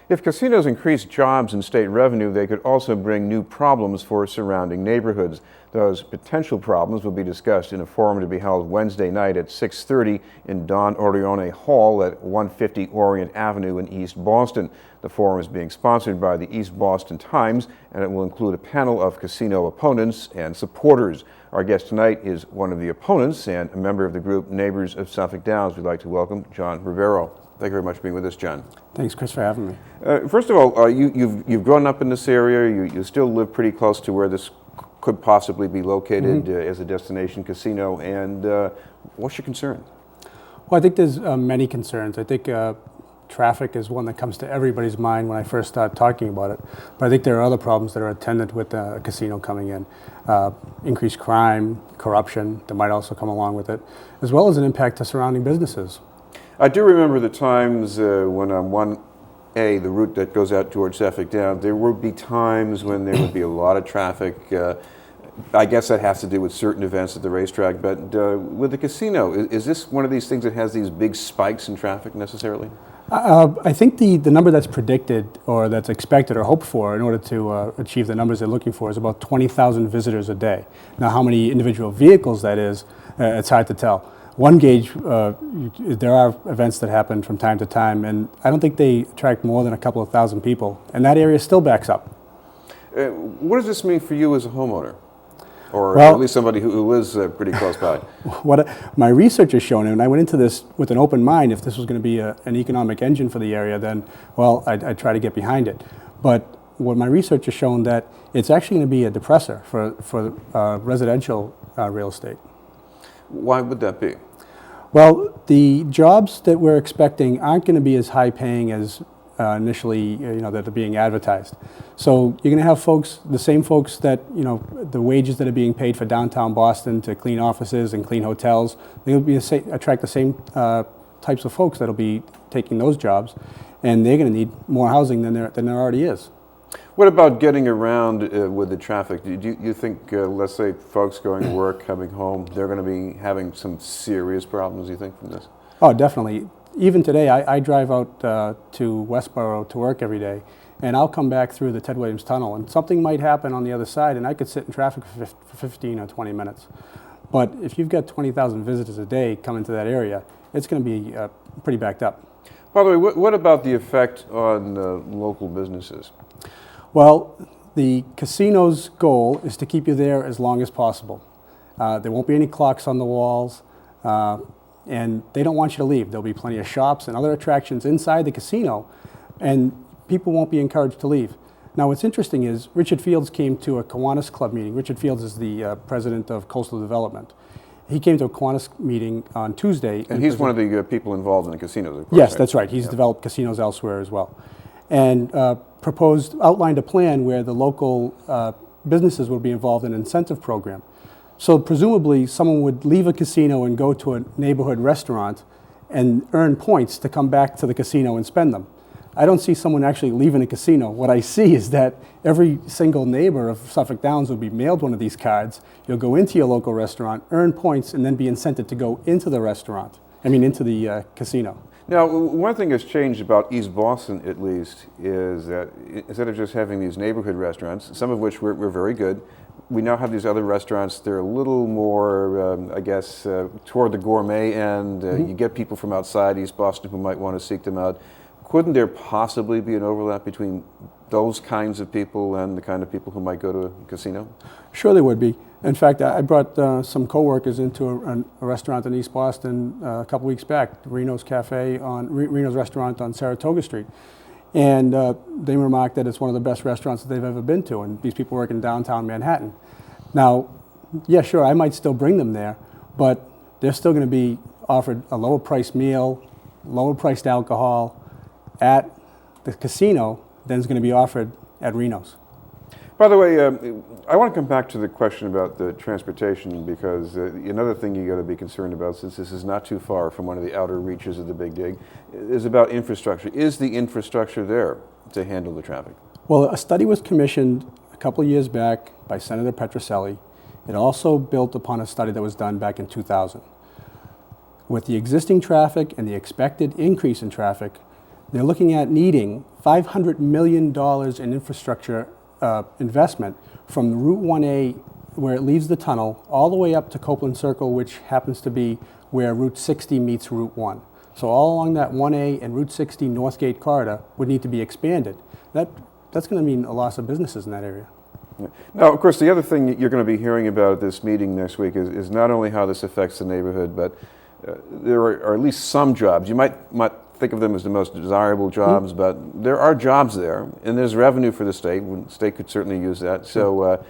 If casinos increase jobs and state revenue, they could also bring new problems for surrounding neighborhoods. Those potential problems will be discussed in a forum to be held Wednesday night at 6:30 in Don Orio Hall at 150 Orient Avenue in East Boston. The forum is being sponsored by the East Boston Times, and it will include a panel of casino opponents and supporters. Our guest tonight is one of the opponents and a member of the group Neighbors of Suffolk Downs. We'd like to welcome John Ribeiro. Thank you very much for being with us, John. Thanks, Chris, for having me. First of all, you've grown up in this area. You still live pretty close to where this could possibly be located as a destination casino. And what's your concern? Well, I think there's many concerns. I think traffic is one that comes to everybody's mind when I first start talking about it. But I think there are other problems that are attendant with a casino coming in. Increased crime, corruption that might also come along with it, as well as an impact to surrounding businesses. I do remember the times when on 1A, the route that goes out towards Suffolk Downs, there would be times when there would be a lot of traffic. I guess that has to do with certain events at the racetrack, but with the casino, is this one of these things that has these big spikes in traffic necessarily? I think the number that's predicted or that's expected or hoped for in order to achieve the numbers they're looking for is about 20,000 visitors a day. Now, how many individual vehicles that is, it's hard to tell. One gauge, there are events that happen from time to time, and I don't think they attract more than a couple of thousand people, and that area still backs up. What does this mean for you as a homeowner? Or well, at least somebody who lives pretty close by? What my research has shown, and I went into this with an open mind, if this was going to be an economic engine for the area, then, well, I'd try to get behind it. But what my research has shown that it's actually going to be a depressor for residential real estate. Why would that be? Well, the jobs that we're expecting aren't going to be as high paying as initially, that are being advertised. So you're going to have folks, the same folks that, the wages that are being paid for downtown Boston to clean offices and clean hotels, they'll be attract the same types of folks that'll be taking those jobs, and they're going to need more housing than there already is. What about getting around with the traffic? Do you think, let's say, folks going to work, coming home, they're going to be having some serious problems, you think, from this? Oh, definitely. Even today, I drive out to Westboro to work every day, and I'll come back through the Ted Williams Tunnel, and something might happen on the other side, and I could sit in traffic for 15 or 20 minutes. But if you've got 20,000 visitors a day coming to that area, it's going to be pretty backed up. By the way, what about the effect on local businesses? Well, the casino's goal is to keep you there as long as possible. There won't be any clocks on the walls, and they don't want you to leave. There'll be plenty of shops and other attractions inside the casino, and people won't be encouraged to leave. Now, what's interesting is Richard Fields came to a Kiwanis Club meeting. Richard Fields is the president of Coastal Development. He came to a Kiwanis meeting on Tuesday. And he's one of the people involved in the casinos, of course. Yes, right? That's right. He's developed casinos elsewhere as well. And outlined a plan where the local businesses would be involved in an incentive program. So presumably someone would leave a casino and go to a neighborhood restaurant and earn points to come back to the casino and spend them. I don't see someone actually leaving a casino. What I see is that every single neighbor of Suffolk Downs will be mailed one of these cards. You'll go into your local restaurant, earn points, and then be incented to go into the into the casino. Now, one thing that's changed about East Boston, at least, is that instead of just having these neighborhood restaurants, some of which were very good, we now have these other restaurants. They're a little more, toward the gourmet end. You get people from outside East Boston who might want to seek them out. Couldn't there possibly be an overlap between those kinds of people and the kind of people who might go to a casino? Sure there would be. In fact, I brought some coworkers into a restaurant in East Boston a couple weeks back, Reno's restaurant on Saratoga Street. And they remarked that it's one of the best restaurants that they've ever been to, and these people work in downtown Manhattan. Now, yeah, sure, I might still bring them there, but they're still going to be offered a lower priced meal, lower priced alcohol at the casino than is going to be offered at Reno's. By the way, I want to come back to the question about the transportation, because another thing you got to be concerned about, since this is not too far from one of the outer reaches of the Big Dig, is about infrastructure. Is the infrastructure there to handle the traffic? Well, a study was commissioned a couple of years back by Senator Petrocelli. It also built upon a study that was done back in 2000. With the existing traffic and the expected increase in traffic, They're looking at needing $500 million in infrastructure investment from Route 1A, where it leaves the tunnel, all the way up to Copeland Circle, which happens to be where Route 60 meets Route 1. So all along that 1A and Route 60 Northgate corridor would need to be expanded. That's going to mean a loss of businesses in that area. Yeah. Now, of course, the other thing you're going to be hearing about at this meeting next week is not only how this affects the neighborhood, but there are at least some jobs. You might think of them as the most desirable jobs, but there are jobs there, and there's revenue for the state. The state could certainly use that. So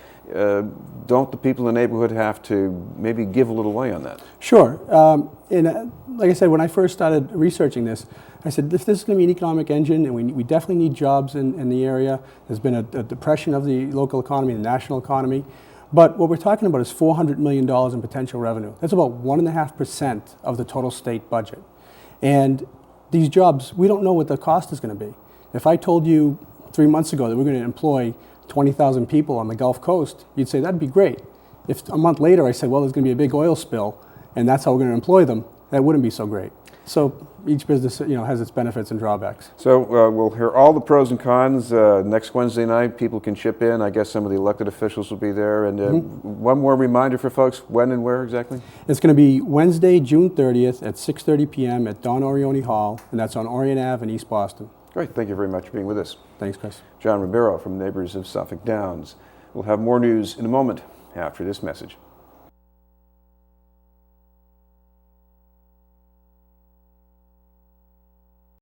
don't the people in the neighborhood have to maybe give a little way on that? Sure. Like I said, when I first started researching this, I said, this is going to be an economic engine, and we definitely need jobs in the area. There's been a depression of the local economy, the national economy. But what we're talking about is $400 million in potential revenue. That's about 1.5% of the total state budget. And these jobs, we don't know what the cost is going to be. If I told you 3 months ago that we're going to employ 20,000 people on the Gulf Coast, you'd say that'd be great. If a month later I said, well, there's going to be a big oil spill, and that's how we're going to employ them, that wouldn't be so great. So each business, has its benefits and drawbacks. So we'll hear all the pros and cons next Wednesday night. People can chip in. I guess some of the elected officials will be there. And one more reminder for folks, when and where exactly? It's going to be Wednesday, June 30th at 6:30 p.m. at Don Orio Hall, and that's on Orion Ave in East Boston. Great. Thank you very much for being with us. Thanks, Chris. John Ribeiro from Neighbors of Suffolk Downs. We'll have more news in a moment after this message.